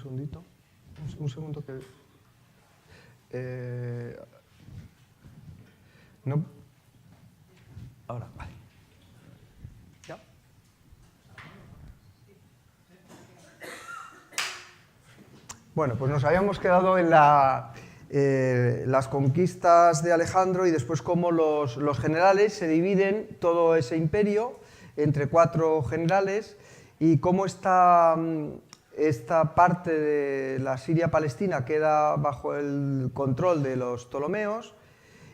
segundito. Un segundo que... no. Ahora, vale. ¿Ya? Bueno, pues nos habíamos quedado en las conquistas de Alejandro y después cómo los generales se dividen todo ese imperio entre 4 generales y cómo esta parte de la Siria-Palestina queda bajo el control de los ptolomeos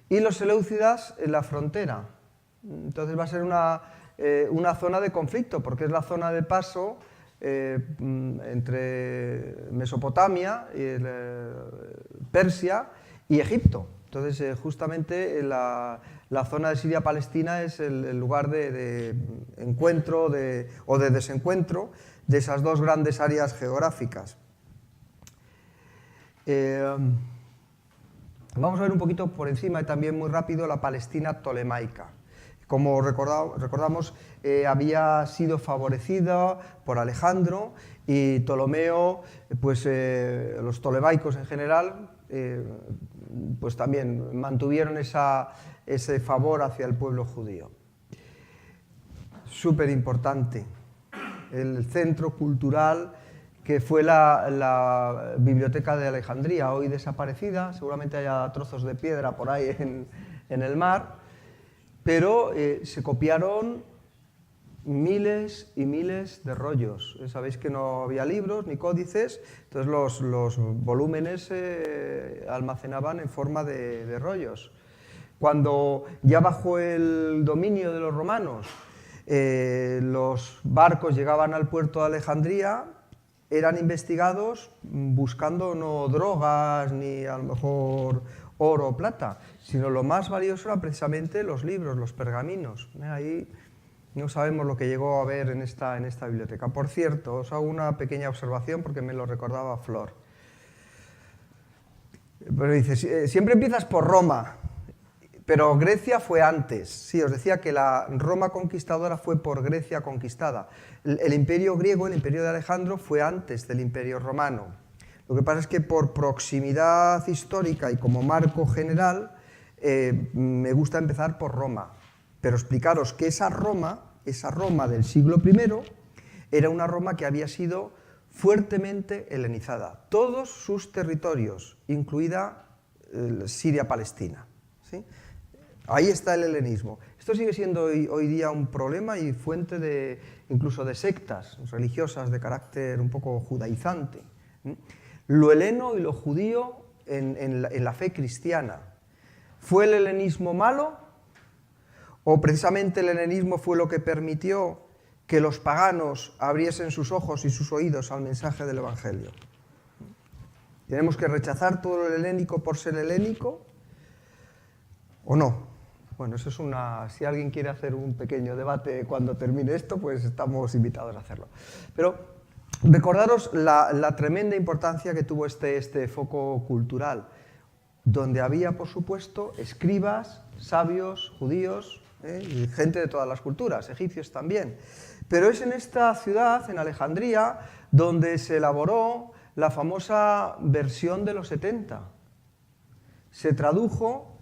y los seleucidas en la frontera. Entonces va a ser una zona de conflicto, porque es la zona de paso entre Mesopotamia, Persia y Egipto. Entonces, justamente la zona de Siria-Palestina es el lugar de encuentro o de desencuentro de esas 2 grandes áreas geográficas. Vamos a ver un poquito por encima y también muy rápido la Palestina ptolemaica. Como recordamos, había sido favorecida por Alejandro y Ptolomeo, pues los ptolemaicos en general, pues también mantuvieron ese favor hacia el pueblo judío. Súper importante, el centro cultural que fue la Biblioteca de Alejandría, hoy desaparecida, seguramente haya trozos de piedra por ahí en el mar, pero se copiaron miles y miles de rollos. Sabéis que no había libros ni códices, entonces los volúmenes se almacenaban en forma de rollos. Cuando ya bajo el dominio de los romanos los barcos llegaban al puerto de Alejandría, eran investigados buscando no drogas ni a lo mejor oro o plata, sino lo más valioso eran precisamente los libros, los pergaminos. Ahí no sabemos lo que llegó a haber en esta biblioteca. Por cierto, os hago una pequeña observación porque me lo recordaba Flor. Pero dice, siempre empiezas por Roma, pero Grecia fue antes. Sí, os decía que la Roma conquistadora fue por Grecia conquistada. El imperio griego, el imperio de Alejandro, fue antes del imperio romano. Lo que pasa es que por proximidad histórica y como marco general, me gusta empezar por Roma. Pero explicaros que esa Roma del siglo I, era una Roma que había sido fuertemente helenizada. Todos sus territorios, incluida Siria-Palestina. ¿Sí? Ahí está el helenismo. Esto sigue siendo hoy día un problema y fuente incluso de sectas religiosas de carácter un poco judaizante. Lo heleno y lo judío en la fe cristiana. ¿Fue el helenismo malo? ¿O precisamente el helenismo fue lo que permitió que los paganos abriesen sus ojos y sus oídos al mensaje del Evangelio? ¿Tenemos que rechazar todo lo helénico por ser helénico o no? Bueno, eso es si alguien quiere hacer un pequeño debate cuando termine esto, pues estamos invitados a hacerlo. Pero recordaros la tremenda importancia que tuvo este foco cultural, donde había, por supuesto, escribas, sabios, judíos, y gente de todas las culturas, egipcios también. Pero es en esta ciudad, en Alejandría, donde se elaboró la famosa versión de los 70. Se tradujo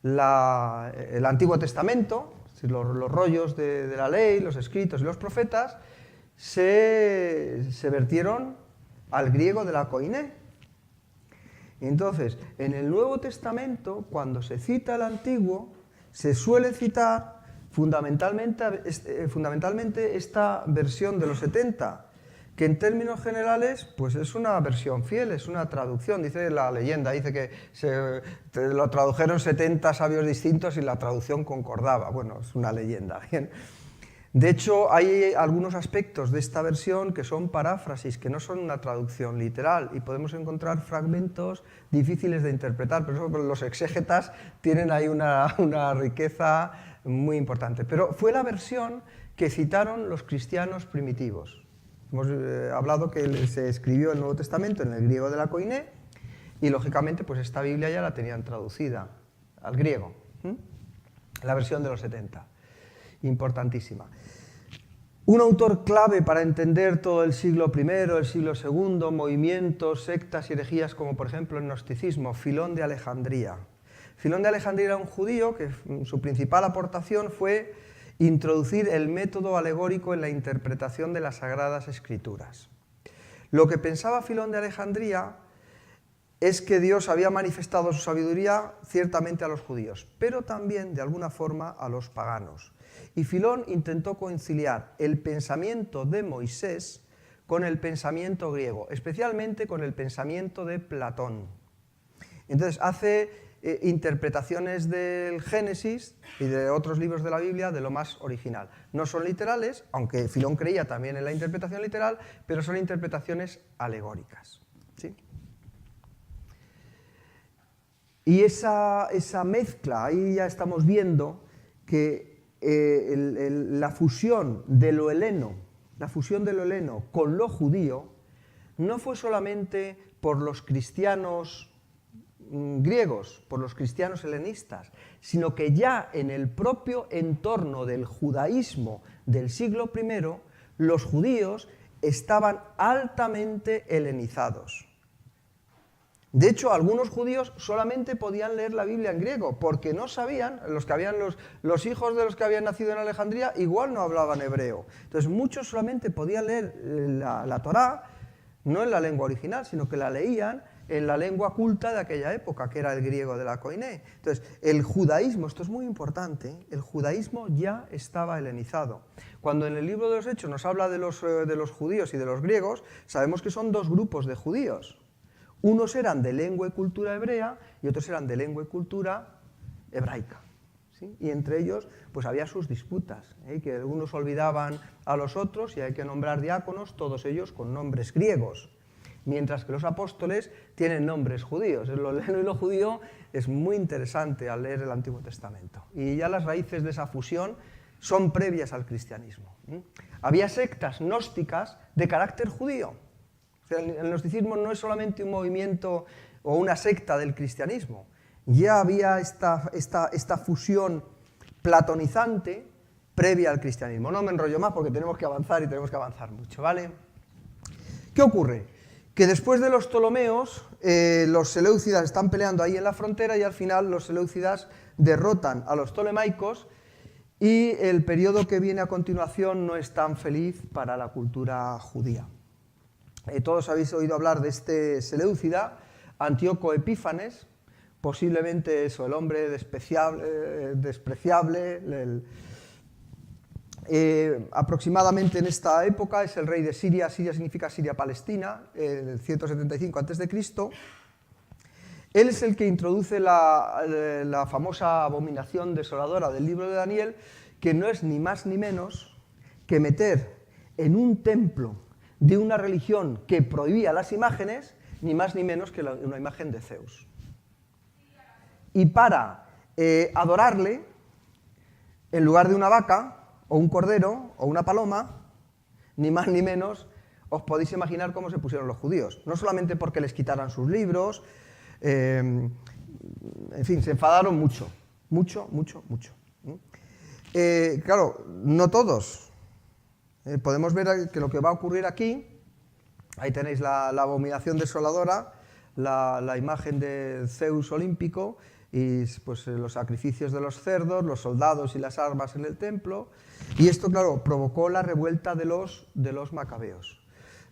el Antiguo Testamento, los rollos de la ley, los escritos y los profetas, se vertieron al griego de la Koiné. Entonces, en el Nuevo Testamento, cuando se cita el Antiguo, se suele citar fundamentalmente esta versión de los 70, que en términos generales pues es una versión fiel, es una traducción. Dice la leyenda, dice que lo tradujeron 70 sabios distintos y la traducción concordaba. Bueno, es una leyenda. Bien. De hecho, hay algunos aspectos de esta versión que son paráfrasis, que no son una traducción literal, y podemos encontrar fragmentos difíciles de interpretar, pero los exégetas tienen ahí una riqueza muy importante. Pero fue la versión que citaron los cristianos primitivos. Hemos hablado que se escribió el Nuevo Testamento en el griego de la Koiné, y lógicamente pues esta Biblia ya la tenían traducida al griego, la versión de los 70. Importantísima. Un autor clave para entender todo el siglo I, el siglo II, movimientos, sectas y herejías como por ejemplo el gnosticismo, Filón de Alejandría. Filón de Alejandría era un judío que su principal aportación fue introducir el método alegórico en la interpretación de las Sagradas Escrituras. Lo que pensaba Filón de Alejandría es que Dios había manifestado su sabiduría ciertamente a los judíos, pero también de alguna forma a los paganos. Y Filón intentó conciliar el pensamiento de Moisés con el pensamiento griego, especialmente con el pensamiento de Platón. Entonces hace interpretaciones del Génesis y de otros libros de la Biblia de lo más original. No son literales, aunque Filón creía también en la interpretación literal, pero son interpretaciones alegóricas, ¿sí? Y esa mezcla, ahí ya estamos viendo que la fusión de lo heleno con lo judío no fue solamente por los cristianos griegos, por los cristianos helenistas, sino que ya en el propio entorno del judaísmo del siglo I, los judíos estaban altamente helenizados. De hecho, algunos judíos solamente podían leer la Biblia en griego, porque no sabían, los hijos de los que habían nacido en Alejandría igual no hablaban hebreo. Entonces muchos solamente podían leer la Torá, no en la lengua original, sino que la leían en la lengua culta de aquella época, que era el griego de la Koiné. Entonces, el judaísmo, esto es muy importante, el judaísmo ya estaba helenizado. Cuando en el libro de los Hechos nos habla de los judíos y de los griegos, sabemos que son dos grupos de judíos. Unos eran de lengua y cultura hebrea y otros eran de lengua y cultura hebraica, ¿sí? Y entre ellos pues había sus disputas, que algunos olvidaban a los otros y hay que nombrar diáconos, todos ellos con nombres griegos, mientras que los apóstoles tienen nombres judíos. Lo heleno y lo judío es muy interesante al leer el Antiguo Testamento. Y ya las raíces de esa fusión son previas al cristianismo. Había sectas gnósticas de carácter judío. O sea, el gnosticismo no es solamente un movimiento o una secta del cristianismo. Ya había esta fusión platonizante previa al cristianismo. No me enrollo más porque tenemos que avanzar y tenemos que avanzar mucho, ¿vale? ¿Qué ocurre? Que después de los Ptolomeos, los seleucidas están peleando ahí en la frontera y al final los seleucidas derrotan a los ptolemaicos y el periodo que viene a continuación no es tan feliz para la cultura judía. Todos habéis oído hablar de este seleucida, Antíoco Epífanes, posiblemente eso, el hombre despreciable, aproximadamente en esta época es el rey de Siria. Siria significa Siria-Palestina, en el 175 a.C. Él es el que introduce la famosa abominación desoladora del libro de Daniel, que no es ni más ni menos que meter en un templo de una religión que prohibía las imágenes, ni más ni menos que una imagen de Zeus. Y para adorarle, en lugar de una vaca, o un cordero, o una paloma, ni más ni menos, os podéis imaginar cómo se pusieron los judíos. No solamente porque les quitaran sus libros, en fin, se enfadaron mucho. Claro, no todos. Podemos ver que lo que va a ocurrir aquí, ahí tenéis la abominación desoladora, la imagen de Zeus olímpico, y pues, los sacrificios de los cerdos, los soldados y las armas en el templo. Y esto, claro, provocó la revuelta de los macabeos.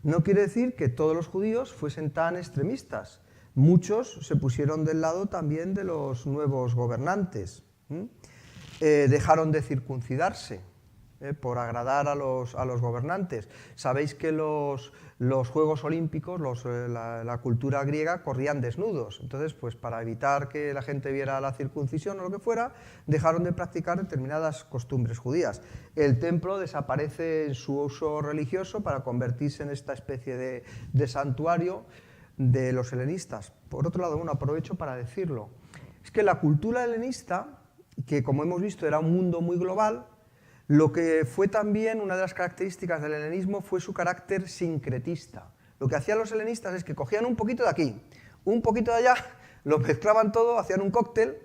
No quiere decir que todos los judíos fuesen tan extremistas. Muchos se pusieron del lado también de los nuevos gobernantes. Dejaron de circuncidarse por agradar a los gobernantes. Sabéis que los Juegos Olímpicos, la cultura griega, corrían desnudos. Entonces, pues para evitar que la gente viera la circuncisión o lo que fuera, dejaron de practicar determinadas costumbres judías. El templo desaparece en su uso religioso para convertirse en esta especie de santuario de los helenistas. Por otro lado, bueno, aprovecho para decirlo, es que la cultura helenista, que como hemos visto era un mundo muy global, lo que fue también una de las características del helenismo fue su carácter sincretista. Lo que hacían los helenistas es que cogían un poquito de aquí, un poquito de allá, lo mezclaban todo, hacían un cóctel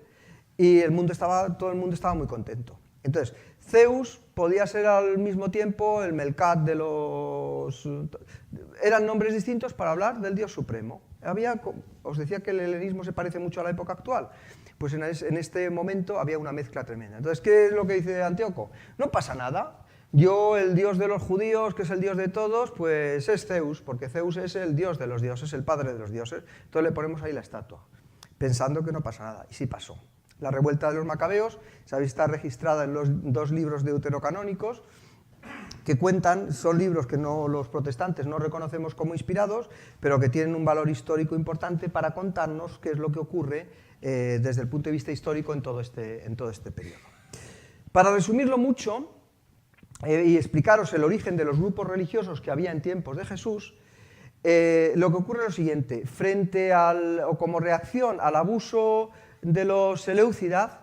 y todo el mundo estaba muy contento. Entonces, Zeus podía ser al mismo tiempo el Melcat de los... Eran nombres distintos para hablar del Dios Supremo. Os decía que el helenismo se parece mucho a la época actual. Pues en este momento había una mezcla tremenda. Entonces, ¿qué es lo que dice Antíoco? No pasa nada. Yo, el Dios de los judíos, que es el Dios de todos, pues es Zeus, porque Zeus es el Dios de los dioses, el padre de los dioses. Entonces le ponemos ahí la estatua, pensando que no pasa nada. Y sí pasó. La revuelta de los macabeos, sabéis, está registrada en los 2 libros deuterocanónicos, que cuentan, son libros que los protestantes no reconocemos como inspirados, pero que tienen un valor histórico importante para contarnos qué es lo que ocurre desde el punto de vista histórico en todo este periodo. Para resumirlo mucho y explicaros el origen de los grupos religiosos que había en tiempos de Jesús, lo que ocurre es lo siguiente: o como reacción al abuso de los seleucidas,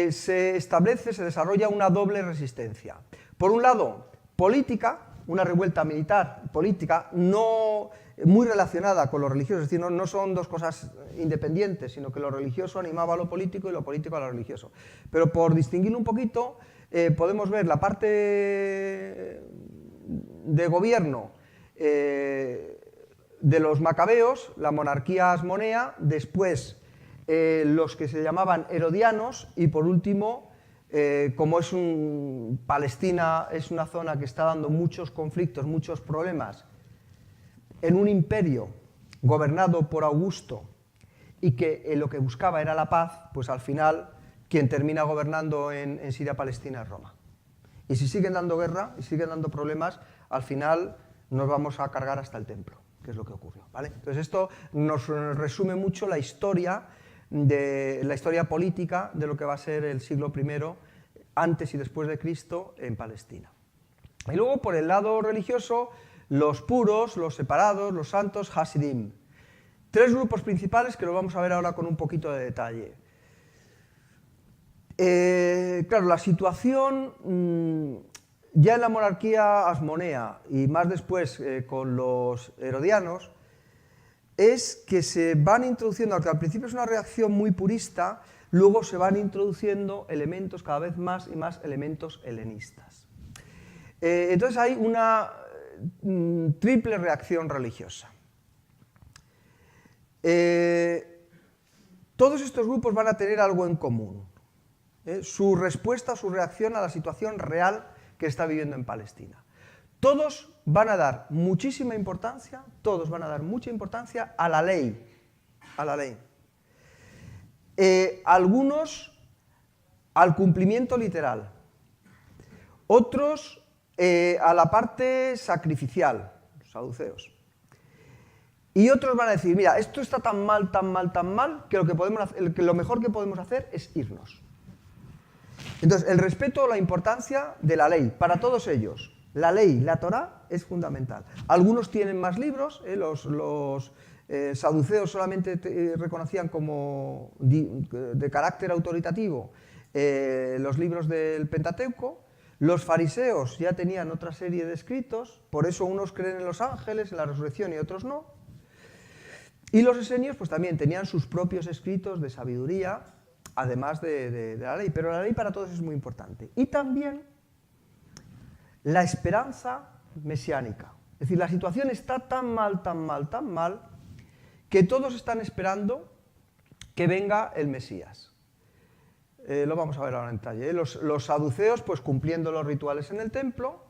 se desarrolla una doble resistencia. Por un lado, política, una revuelta militar política, no muy relacionada con lo religioso, es decir, no son 2 cosas independientes, sino que lo religioso animaba a lo político y lo político a lo religioso. Pero por distinguirlo un poquito, podemos ver la parte de gobierno de los macabeos, la monarquía asmonea, después los que se llamaban herodianos y por último, como Palestina es una zona que está dando muchos conflictos, muchos problemas, en un imperio gobernado por Augusto y que lo que buscaba era la paz, pues al final quien termina gobernando en Siria, Palestina es Roma. Y si siguen dando guerra y siguen dando problemas, al final nos vamos a cargar hasta el templo, que es lo que ocurrió, ¿vale? Entonces esto nos resume mucho la historia política de lo que va a ser el siglo I, antes y después de Cristo, en Palestina. Y luego, por el lado religioso, los puros, los separados, los santos, Hasidim. 3 grupos principales que lo vamos a ver ahora con un poquito de detalle. Claro, la situación ya en la monarquía asmonea y más después con los herodianos es que se van introduciendo, aunque al principio es una reacción muy purista, luego se van introduciendo elementos cada vez más y más elementos helenistas. Entonces hay una triple reacción religiosa. Todos estos grupos van a tener algo en común. Su respuesta, su reacción a la situación real que está viviendo en Palestina. Todos van a dar muchísima importancia, mucha importancia a la ley. Algunos al cumplimiento literal, otros a la parte sacrificial, los saduceos. Y otros van a decir, mira, esto está tan mal, que lo mejor que podemos hacer es irnos. Entonces, el respeto o la importancia de la ley, para todos ellos. La ley, la Torá, es fundamental. Algunos tienen más libros, los saduceos solamente reconocían como de carácter autoritativo los libros del Pentateuco. Los fariseos ya tenían otra serie de escritos, por eso unos creen en los ángeles, en la resurrección y otros no. Y los esenios pues también tenían sus propios escritos de sabiduría, además de la ley, pero la ley para todos es muy importante. Y también la esperanza mesiánica. Es decir, la situación está tan mal, que todos están esperando que venga el Mesías. Lo vamos a ver ahora en detalle. Los saduceos, pues cumpliendo los rituales en el templo.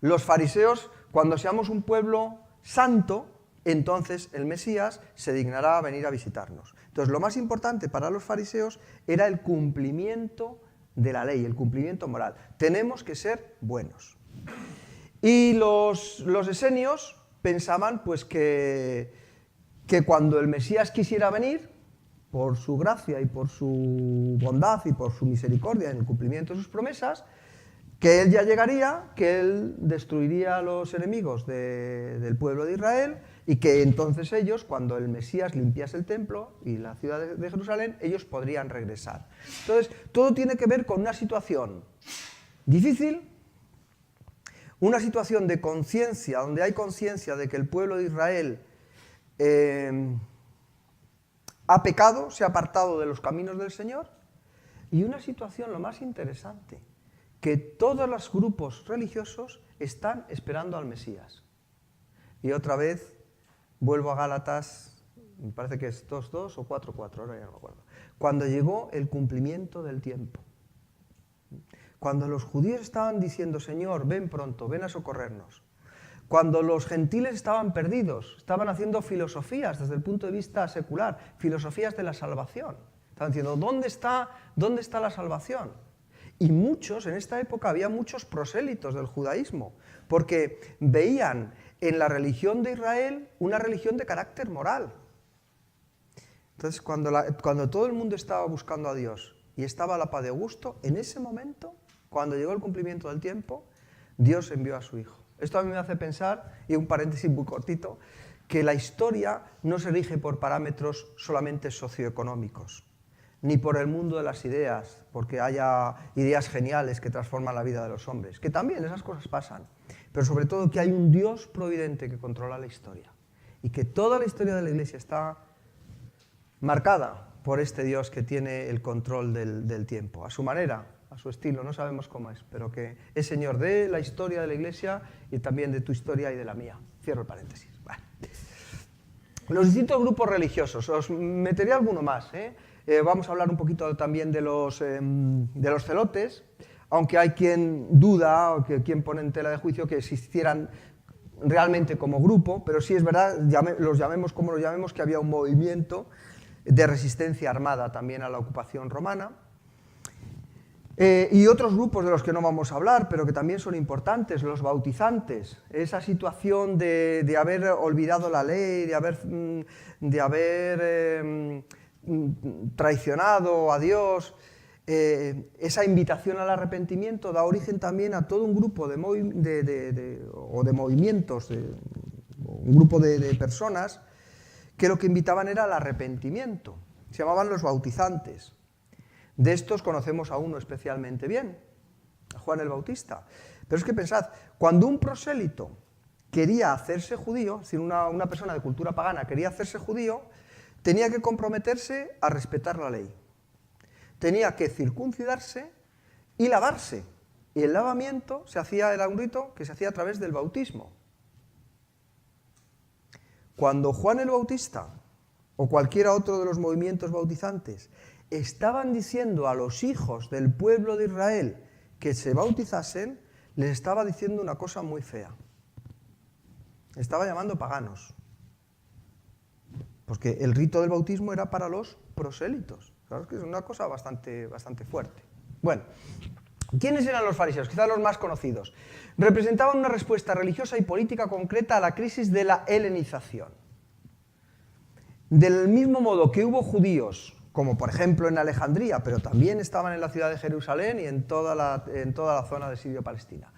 Los fariseos, cuando seamos un pueblo santo, entonces el Mesías se dignará a venir a visitarnos. Entonces, lo más importante para los fariseos era el cumplimiento de la ley, el cumplimiento moral. Tenemos que ser buenos. Y los esenios pensaban pues, que cuando el Mesías quisiera venir, por su gracia y por su bondad y por su misericordia en el cumplimiento de sus promesas, que él ya llegaría, que él destruiría a los enemigos del pueblo de Israel y que entonces ellos, cuando el Mesías limpiase el templo y la ciudad de Jerusalén, ellos podrían regresar. Entonces, todo tiene que ver con una situación difícil, una situación de conciencia, donde hay conciencia de que el pueblo de Israel ha pecado, se ha apartado de los caminos del Señor, Y una situación lo más interesante, que todos los grupos religiosos están esperando al Mesías. Y otra vez vuelvo a Gálatas, me parece que es 2:2 o 4:4, ahora ya no me acuerdo. Cuando llegó el cumplimiento del tiempo. Cuando los judíos estaban diciendo, Señor, ven pronto, ven a socorrernos. Cuando los gentiles estaban perdidos, estaban haciendo filosofías desde el punto de vista secular, filosofías de la salvación. Estaban diciendo, ¿dónde está la salvación? Y muchos, en esta época había muchos prosélitos del judaísmo, porque veían en la religión de Israel una religión de carácter moral. Entonces, cuando todo el mundo estaba buscando a Dios y estaba la paz de Augusto, en ese momento, cuando llegó el cumplimiento del tiempo, Dios envió a su Hijo. Esto a mí me hace pensar, y un paréntesis muy cortito, que la historia no se rige por parámetros solamente socioeconómicos, ni por el mundo de las ideas, porque haya ideas geniales que transforman la vida de los hombres, que también esas cosas pasan, pero sobre todo que hay un Dios providente que controla la historia, y que toda la historia de la Iglesia está marcada por este Dios que tiene el control del tiempo, a su manera, a su estilo, no sabemos cómo es, pero que es Señor de la historia de la Iglesia y también de tu historia y de la mía. Cierro el paréntesis. Vale. Los distintos grupos religiosos, os metería alguno más, vamos a hablar un poquito también de los celotes, aunque hay quien duda, o quien pone en tela de juicio que existieran realmente como grupo, pero sí es verdad, los llamemos como los llamemos, que había un movimiento de resistencia armada también a la ocupación romana. Y otros grupos de los que no vamos a hablar, pero que también son importantes, los bautizantes. Esa situación de haber olvidado la ley, de haber traicionado a Dios, esa invitación al arrepentimiento da origen también a todo un grupo de movimientos, un grupo de personas que lo que invitaban era al arrepentimiento. Se llamaban los bautizantes. De estos conocemos a uno especialmente bien, a Juan el Bautista. Pero es que pensad, cuando un prosélito quería hacerse judío, es decir, una persona de cultura pagana quería hacerse judío, tenía que comprometerse a respetar la ley. Tenía que circuncidarse y lavarse. Y el lavamiento era un rito que se hacía a través del bautismo. Cuando Juan el Bautista, o cualquiera otro de los movimientos bautizantes, estaban diciendo a los hijos del pueblo de Israel que se bautizasen, les estaba diciendo una cosa muy fea. Estaba llamando paganos. Porque el rito del bautismo era para los prosélitos. Claro que es una cosa bastante fuerte. Bueno, ¿quiénes eran los fariseos? Quizás los más conocidos. Representaban una respuesta religiosa y política concreta a la crisis de la helenización. Del mismo modo que hubo judíos, como por ejemplo en Alejandría, pero también estaban en la ciudad de Jerusalén y en toda la zona de Sirio-Palestina,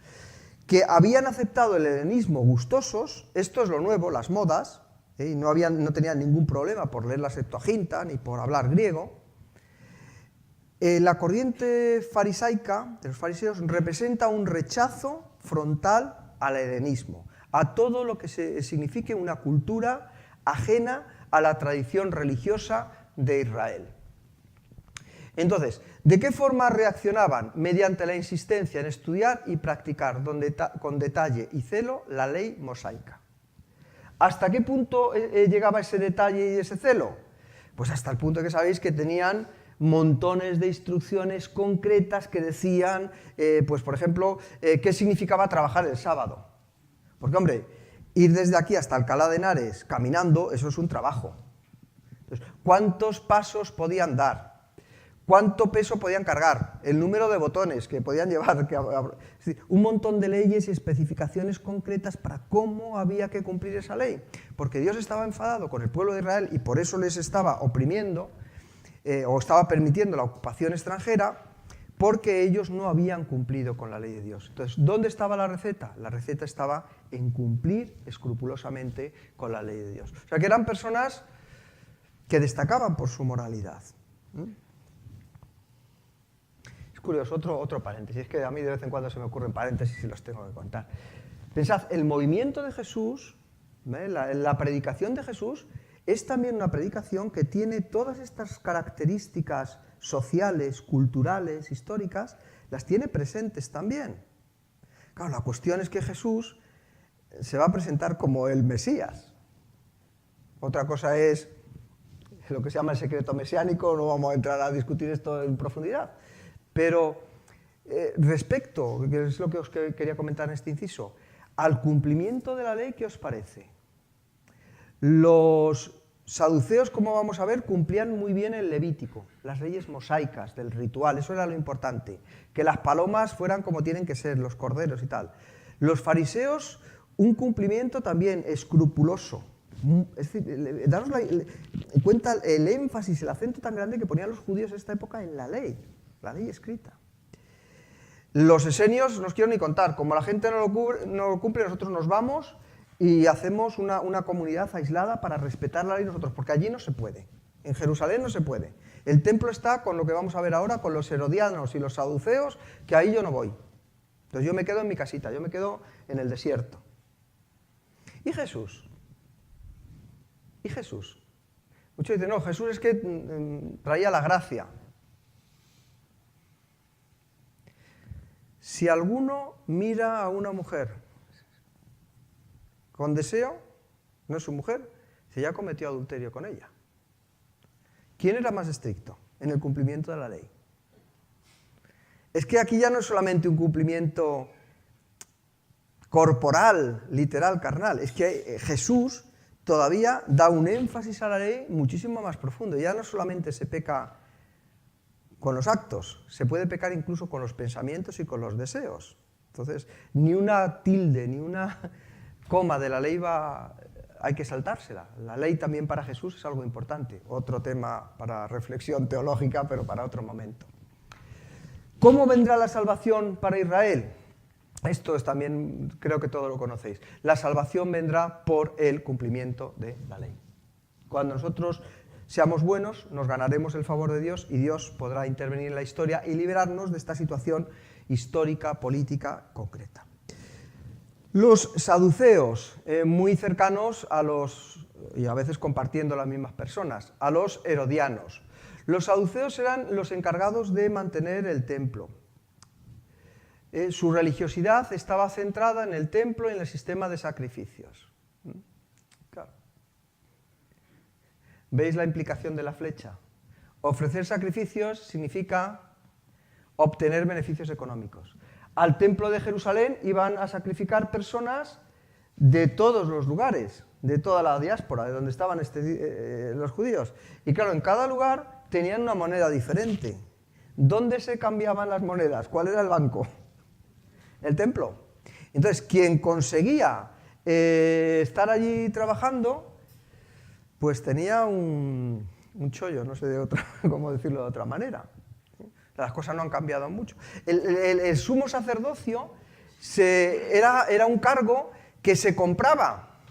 que habían aceptado el helenismo gustosos, esto es lo nuevo, las modas, y no tenían ningún problema por leer la Septuaginta ni por hablar griego. La corriente farisaica de los fariseos representa un rechazo frontal al helenismo, a todo lo que signifique una cultura ajena a la tradición religiosa de Israel. Entonces, ¿de qué forma reaccionaban? Mediante la insistencia en estudiar y practicar con detalle y celo la ley mosaica. ¿Hasta qué punto llegaba ese detalle y ese celo? Pues hasta el punto que sabéis que tenían montones de instrucciones concretas que decían, pues por ejemplo, qué significaba trabajar el sábado. Porque, hombre, ir desde aquí hasta Alcalá de Henares caminando, eso es un trabajo. Entonces, ¿cuántos pasos podían dar? ¿Cuánto peso podían cargar? El número de botones que podían llevar. Es decir, un montón de leyes y especificaciones concretas para cómo había que cumplir esa ley. Porque Dios estaba enfadado con el pueblo de Israel y por eso les estaba oprimiendo o estaba permitiendo la ocupación extranjera, porque ellos no habían cumplido con la ley de Dios. Entonces, ¿dónde estaba la receta? La receta estaba en cumplir escrupulosamente con la ley de Dios. O sea, que eran personas que destacaban por su moralidad. Es curioso, otro paréntesis, es que a mí de vez en cuando se me ocurren paréntesis y los tengo que contar. Pensad, el movimiento de Jesús, la predicación de Jesús, es también una predicación que tiene todas estas características sociales, culturales, históricas, las tiene presentes también. Claro, la cuestión es que Jesús se va a presentar como el Mesías. Otra cosa es lo que se llama el secreto mesiánico, no vamos a entrar a discutir esto en profundidad. Pero respecto, que es lo que os quería comentar en este inciso, al cumplimiento de la ley, ¿qué os parece? Los saduceos, como vamos a ver, cumplían muy bien el Levítico, las leyes mosaicas del ritual, eso era lo importante, que las palomas fueran como tienen que ser, los corderos y tal. Los fariseos, un cumplimiento también escrupuloso. Es decir, daros cuenta el énfasis, el acento tan grande que ponían los judíos en esta época en la ley escrita. Los esenios, no os quiero ni contar, como la gente no lo cumple, nosotros nos vamos y hacemos una comunidad aislada para respetar la ley nosotros, porque allí no se puede, en Jerusalén no se puede. El templo está con lo que vamos a ver ahora, con los herodianos y los saduceos, que ahí yo no voy. Entonces yo me quedo en mi casita, yo me quedo en el desierto. ¿Y Jesús? ¿Y Jesús? Muchos dicen, no, Jesús es que traía la gracia. Si alguno mira a una mujer con deseo, no es su mujer, si ya cometió adulterio con ella. ¿Quién era más estricto en el cumplimiento de la ley? Es que aquí ya no es solamente un cumplimiento corporal, literal, carnal, es que Jesús todavía da un énfasis a la ley muchísimo más profundo. Ya no solamente se peca con los actos, se puede pecar incluso con los pensamientos y con los deseos. Entonces, ni una tilde, ni una coma de la ley hay que saltársela. La ley también para Jesús es algo importante. Otro tema para reflexión teológica, pero para otro momento. ¿Cómo vendrá la salvación para Israel? Esto es también, creo que todos lo conocéis. La salvación vendrá por el cumplimiento de la ley. Cuando nosotros seamos buenos, nos ganaremos el favor de Dios y Dios podrá intervenir en la historia y liberarnos de esta situación histórica, política, concreta. Los saduceos, muy cercanos a los, y a veces compartiendo las mismas personas, a los herodianos. Los saduceos eran los encargados de mantener el templo. Su religiosidad estaba centrada en el templo y en el sistema de sacrificios. Claro. ¿Veis la implicación de la flecha? Ofrecer sacrificios significa obtener beneficios económicos. Al templo de Jerusalén iban a sacrificar personas de todos los lugares, de toda la diáspora, de donde estaban los judíos. Y claro, en cada lugar tenían una moneda diferente. ¿Dónde se cambiaban las monedas? ¿Cuál era el banco? El templo. Entonces, quien conseguía estar allí trabajando, pues tenía un chollo, no sé cómo decirlo de otra manera. Las cosas no han cambiado mucho. El sumo sacerdocio era un cargo que se compraba,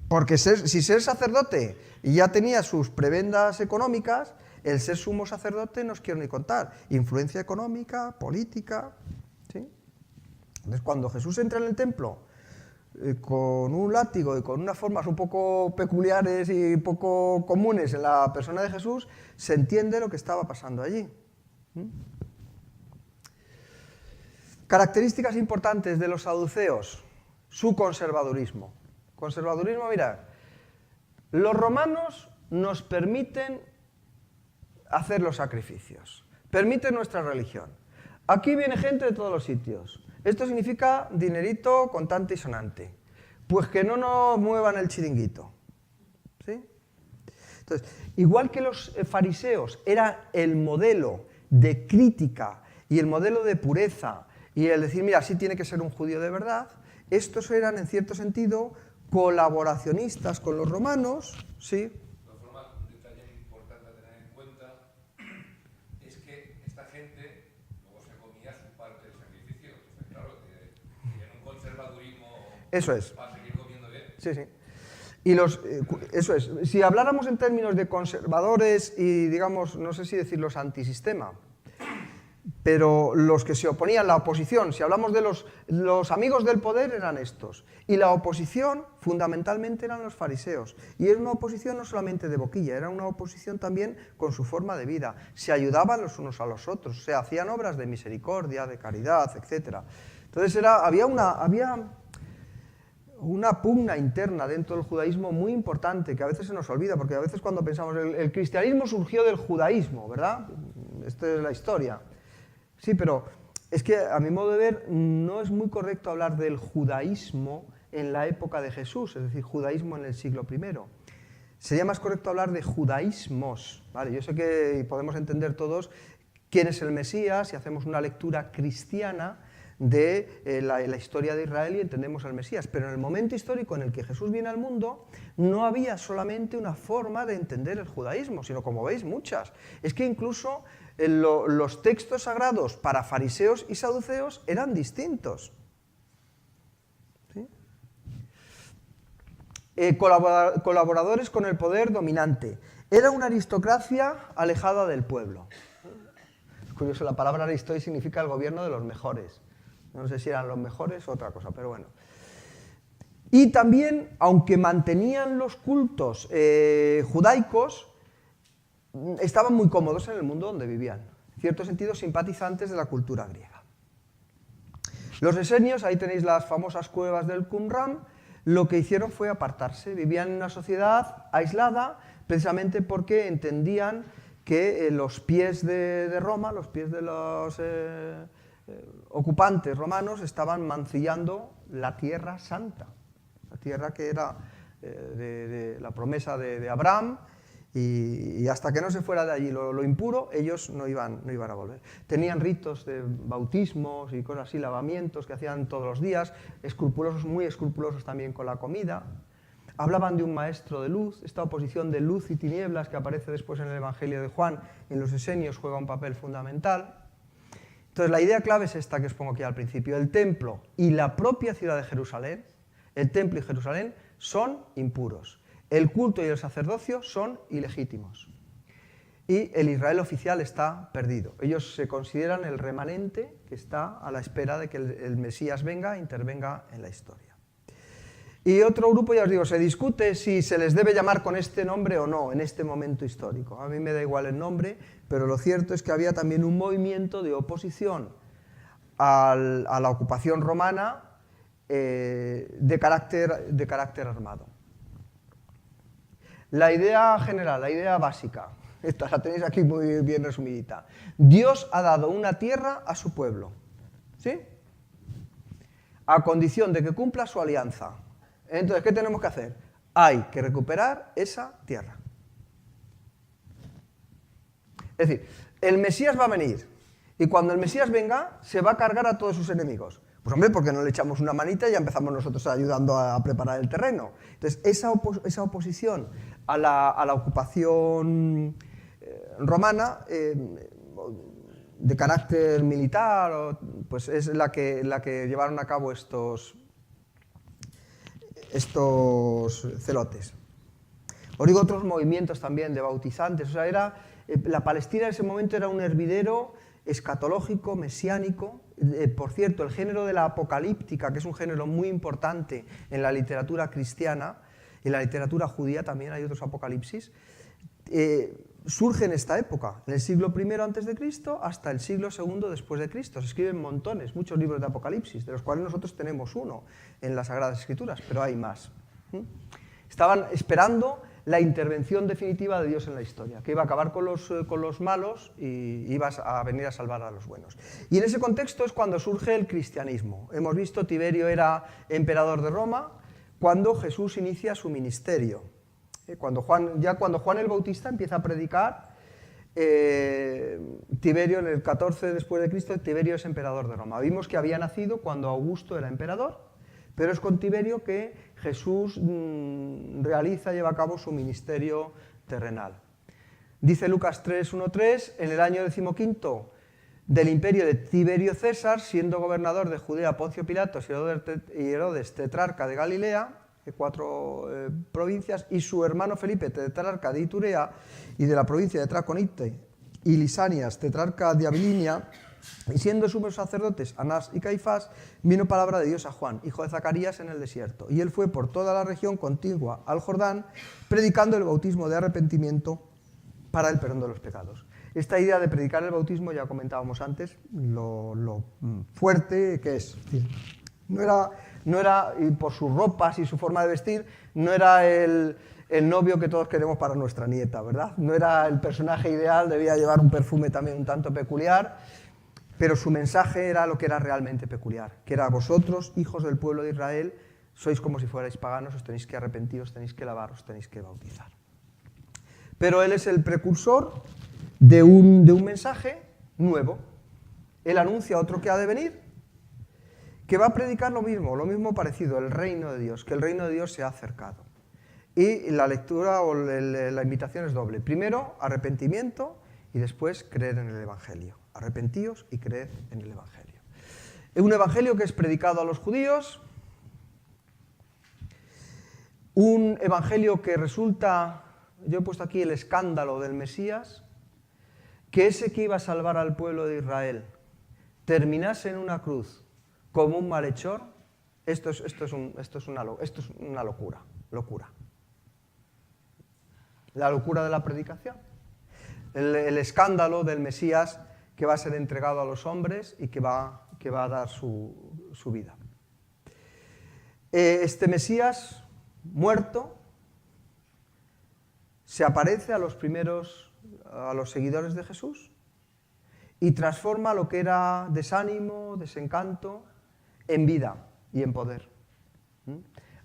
porque si ser sacerdote ya tenía sus prebendas económicas, el ser sumo sacerdote no os quiero ni contar. Influencia económica, política, ¿sí? Entonces, cuando Jesús entra en el templo con un látigo y con unas formas un poco peculiares y poco comunes en la persona de Jesús, se entiende lo que estaba pasando allí. Características importantes de los saduceos: su conservadurismo. Conservadurismo, mirad, los romanos nos permiten hacer los sacrificios, permiten nuestra religión. Aquí viene gente de todos los sitios. Esto significa dinerito contante y sonante. Pues que no nos muevan el chiringuito. ¿Sí? Entonces, igual que los fariseos era el modelo de crítica y el modelo de pureza y el decir, mira, así tiene que ser un judío de verdad, estos eran, en cierto sentido, colaboracionistas con los romanos, ¿sí? De todas formas, un detalle importante a tener en cuenta es que esta gente luego se comía su parte del sacrificio. Entonces, claro, tienen un conservadurismo Eso es. para seguir comiendo bien. Sí, sí. Y eso es. Si habláramos en términos de conservadores y, digamos, no sé si decirlos antisistema, Pero los que se oponían, la oposición, si hablamos de los amigos del poder, eran estos. Y la oposición, fundamentalmente, eran los fariseos. Y era una oposición no solamente de boquilla, era una oposición también con su forma de vida. Se ayudaban los unos a los otros, o sea, hacían obras de misericordia, de caridad, etc. Entonces había una pugna interna dentro del judaísmo muy importante, que a veces se nos olvida, porque a veces cuando pensamos, el cristianismo surgió del judaísmo, ¿verdad? Esta es la historia. Sí, pero es que a mi modo de ver no es muy correcto hablar del judaísmo en la época de Jesús, es decir, judaísmo en el siglo I. Sería más correcto hablar de judaísmos, ¿vale? Yo sé que podemos entender todos quién es el Mesías si hacemos una lectura cristiana de la historia de Israel y entendemos al Mesías, pero en el momento histórico en el que Jesús viene al mundo no había solamente una forma de entender el judaísmo, sino, como veis, muchas. Es que incluso los textos sagrados para fariseos y saduceos eran distintos. ¿Sí? Colaboradores con el poder dominante. Era una aristocracia alejada del pueblo. Es curioso, la palabra aristoi significa el gobierno de los mejores. No sé si eran los mejores o otra cosa, pero bueno. Y también, aunque mantenían los cultos judaicos, estaban muy cómodos en el mundo donde vivían. En cierto sentido, simpatizantes de la cultura griega. Los esenios, ahí tenéis las famosas cuevas del Qumran, lo que hicieron fue apartarse. Vivían en una sociedad aislada, precisamente porque entendían que los pies de Roma, los pies de los ocupantes romanos, estaban mancillando la tierra santa, la tierra que era de la promesa de Abraham, y hasta que no se fuera de allí lo impuro, ellos no iban a volver. Tenían ritos de bautismos y cosas así, lavamientos que hacían todos los días, escrupulosos, muy escrupulosos también con la comida. Hablaban de un maestro de luz, esta oposición de luz y tinieblas que aparece después en el Evangelio de Juan, en los esenios juega un papel fundamental. Entonces la idea clave es esta que os pongo aquí al principio. El templo y la propia ciudad de Jerusalén, el templo y Jerusalén, son impuros. El culto y el sacerdocio son ilegítimos. Y el Israel oficial está perdido. Ellos se consideran el remanente que está a la espera de que el Mesías venga e intervenga en la historia. Y otro grupo, ya os digo, se discute si se les debe llamar con este nombre o no en este momento histórico. A mí me da igual el nombre, pero lo cierto es que había también un movimiento de oposición a la ocupación romana de carácter armado. La idea general, la idea básica, esta la tenéis aquí muy bien resumidita. Dios ha dado una tierra a su pueblo, ¿sí? A condición de que cumpla su alianza. Entonces, ¿qué tenemos que hacer? Hay que recuperar esa tierra. Es decir, el Mesías va a venir, y cuando el Mesías venga, se va a cargar a todos sus enemigos. Pues hombre, ¿por qué no le echamos una manita y ya empezamos nosotros ayudando a preparar el terreno? Entonces, esa oposición a la ocupación romana de carácter militar, pues es la que llevaron a cabo estos celotes. Os digo otros movimientos también de bautizantes. O sea, la Palestina en ese momento era un hervidero escatológico, mesiánico. Por cierto, el género de la apocalíptica, que es un género muy importante en la literatura cristiana, en la literatura judía también hay otros apocalipsis, surge en esta época, en el siglo I a.C. hasta el siglo II después de Cristo. Se escriben muchos libros de apocalipsis, de los cuales nosotros tenemos uno en las Sagradas Escrituras, pero hay más. Estaban esperando la intervención definitiva de Dios en la historia, que iba a acabar con los malos y iba a venir a salvar a los buenos. Y en ese contexto es cuando surge el cristianismo. Hemos visto, Tiberio era emperador de Roma, cuando Jesús inicia su ministerio. Cuando Juan el Bautista empieza a predicar, Tiberio, en el 14 después de Cristo, Tiberio es emperador de Roma. Vimos que había nacido cuando Augusto era emperador, pero es con Tiberio que Jesús lleva a cabo su ministerio terrenal. Dice Lucas 3:1-3, en el año 15 del imperio de Tiberio César, siendo gobernador de Judea Poncio Pilatos y Herodes tetrarca de Galilea, 4 provincias, y su hermano Felipe, tetrarca de Iturea y de la provincia de Traconite, y Lisanias, tetrarca de Abilinia, Y siendo sumos sacerdotes Anás y Caifás, vino palabra de Dios a Juan, hijo de Zacarías, en el desierto. Y él fue por toda la región contigua al Jordán, predicando el bautismo de arrepentimiento para el perdón de los pecados. Esta idea de predicar el bautismo, ya comentábamos antes, lo fuerte que es. No era, y por sus ropas y su forma de vestir, no era el novio que todos queremos para nuestra nieta, ¿verdad? No era el personaje ideal, debía llevar un perfume también un tanto peculiar, pero su mensaje era lo que era realmente peculiar, que era: vosotros, hijos del pueblo de Israel, sois como si fuerais paganos, os tenéis que arrepentir, os tenéis que lavar, os tenéis que bautizar. Pero él es el precursor de un mensaje nuevo. Él anuncia otro que ha de venir, que va a predicar lo mismo parecido, el reino de Dios, que el reino de Dios se ha acercado. Y la lectura o la invitación es doble. Primero, arrepentimiento, y después creer en el Evangelio. Arrepentíos y creed en el Evangelio. Un Evangelio que es predicado a los judíos, un Evangelio que resulta, yo he puesto aquí el escándalo del Mesías, que ese que iba a salvar al pueblo de Israel terminase en una cruz como un malhechor. Esto es una locura. La locura de la predicación. El escándalo del Mesías que va a ser entregado a los hombres y que va a dar su vida. Este Mesías muerto se aparece a los seguidores de Jesús y transforma lo que era desánimo, desencanto, en vida y en poder.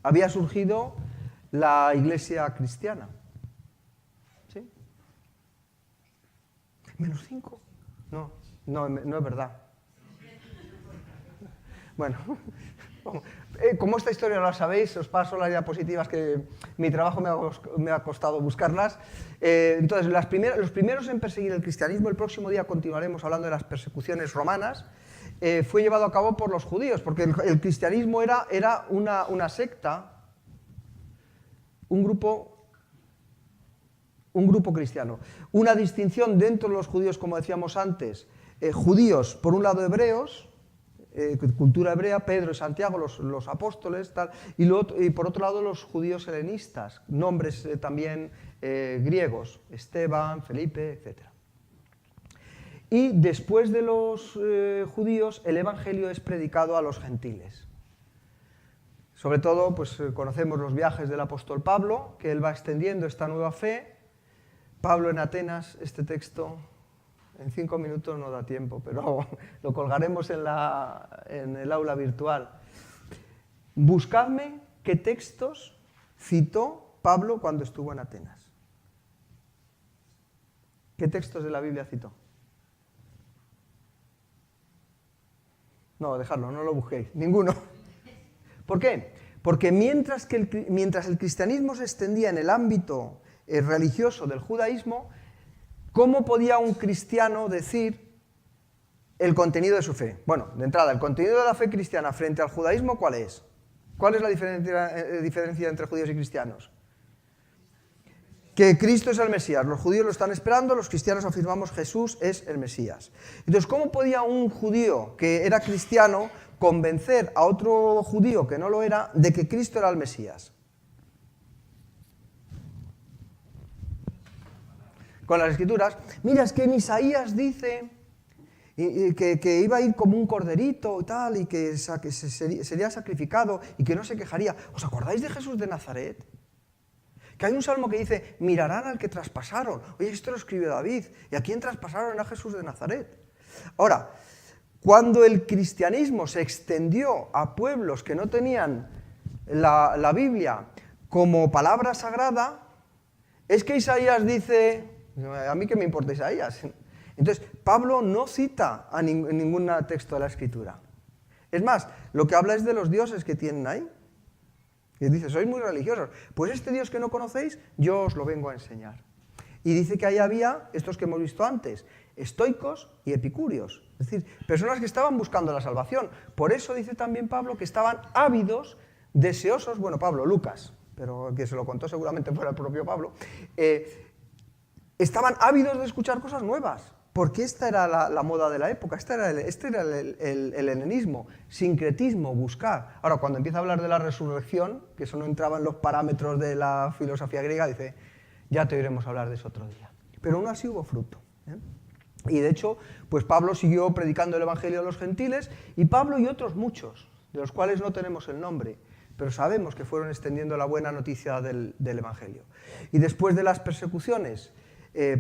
Había surgido la iglesia cristiana. ¿Sí? ¿-5? No es verdad. Bueno, como esta historia no la sabéis, os paso las diapositivas, que mi trabajo me ha costado buscarlas. Entonces, los primeros en perseguir el cristianismo, el próximo día continuaremos hablando de las persecuciones romanas, fue llevado a cabo por los judíos, porque el cristianismo era una secta, un grupo cristiano. Una distinción dentro de los judíos, como decíamos antes, judíos, por un lado hebreos, cultura hebrea, Pedro y Santiago, los apóstoles, tal, y por otro lado los judíos helenistas, nombres también griegos, Esteban, Felipe, etc. Y después de los judíos, el Evangelio es predicado a los gentiles. Sobre todo, pues conocemos los viajes del apóstol Pablo, que él va extendiendo esta nueva fe. Pablo en Atenas, este texto, en 5 minutos no da tiempo, pero lo colgaremos en el aula virtual. Buscadme qué textos citó Pablo cuando estuvo en Atenas. ¿Qué textos de la Biblia citó? No, dejadlo, no lo busquéis, ninguno. ¿Por qué? Porque mientras el cristianismo se extendía en el ámbito religioso del judaísmo, ¿cómo podía un cristiano decir el contenido de su fe? Bueno, de entrada, el contenido de la fe cristiana frente al judaísmo, ¿cuál es? ¿Cuál es la diferencia entre judíos y cristianos? Que Cristo es el Mesías. Los judíos lo están esperando, los cristianos afirmamos Jesús es el Mesías. Entonces, ¿cómo podía un judío que era cristiano convencer a otro judío que no lo era de que Cristo era el Mesías? Con las Escrituras. Mira, es que en Isaías dice que iba a ir como un corderito y tal, y que sería sacrificado y que no se quejaría. ¿Os acordáis de Jesús de Nazaret? Que hay un salmo que dice, mirarán al que traspasaron. Oye, esto lo escribió David. ¿Y a quién traspasaron? A Jesús de Nazaret. Ahora, cuando el cristianismo se extendió a pueblos que no tenían la Biblia como palabra sagrada, es que Isaías dice, a mí qué me importa Isaías. Entonces, Pablo no cita a ningún texto de la Escritura. Es más, lo que habla es de los dioses que tienen ahí. Y dice, sois muy religiosos. Pues este Dios que no conocéis, yo os lo vengo a enseñar. Y dice que ahí había, estos que hemos visto antes, estoicos y epicúreos. Es decir, personas que estaban buscando la salvación. Por eso dice también Pablo que estaban ávidos, deseosos, Lucas, pero que se lo contó seguramente fuera el propio Pablo, estaban ávidos de escuchar cosas nuevas. porque esta era la moda de la época, este era el helenismo, sincretismo, buscar. Ahora, cuando empieza a hablar de la resurrección, que eso no entraba en los parámetros de la filosofía griega, dice, ya te oiremos hablar de eso otro día. Pero aún así hubo fruto. Y de hecho, pues Pablo siguió predicando el Evangelio a los gentiles, y Pablo y otros muchos, de los cuales no tenemos el nombre, pero sabemos que fueron extendiendo la buena noticia del Evangelio. Y después de las persecuciones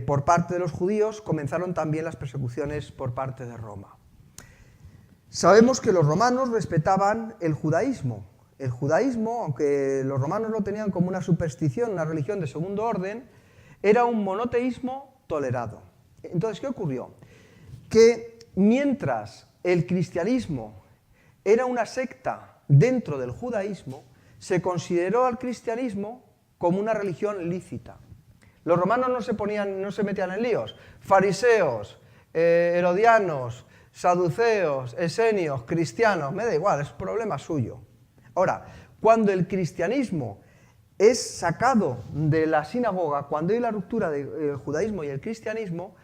por parte de los judíos, comenzaron también las persecuciones por parte de Roma. Sabemos que los romanos respetaban el judaísmo. El judaísmo, aunque los romanos lo tenían como una superstición, una religión de segundo orden, era un monoteísmo tolerado. Entonces, ¿qué ocurrió? Que mientras el cristianismo era una secta dentro del judaísmo, se consideró al cristianismo como una religión lícita. Los romanos no se metían en líos. Fariseos, herodianos, saduceos, esenios, cristianos, me da igual, es problema suyo. Ahora, cuando el cristianismo es sacado de la sinagoga, cuando hay la ruptura del judaísmo y el cristianismo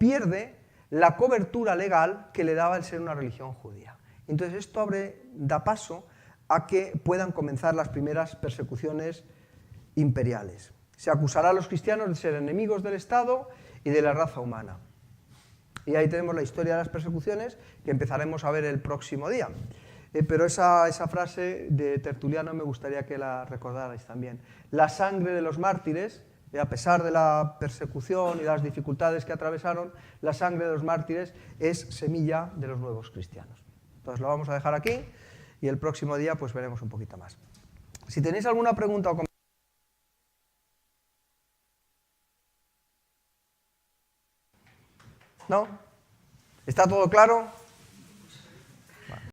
pierde la cobertura legal que le daba el ser una religión judía. Entonces esto da paso a que puedan comenzar las primeras persecuciones imperiales. Se acusará a los cristianos de ser enemigos del Estado y de la raza humana. Y ahí tenemos la historia de las persecuciones que empezaremos a ver el próximo día. Pero esa frase de Tertuliano me gustaría que la recordarais también. La sangre de los mártires, a pesar de la persecución y las dificultades que atravesaron, la sangre de los mártires es semilla de los nuevos cristianos. Entonces lo vamos a dejar aquí y el próximo día pues veremos un poquito más. Si tenéis alguna pregunta o comentario, ¿no? ¿Está todo claro?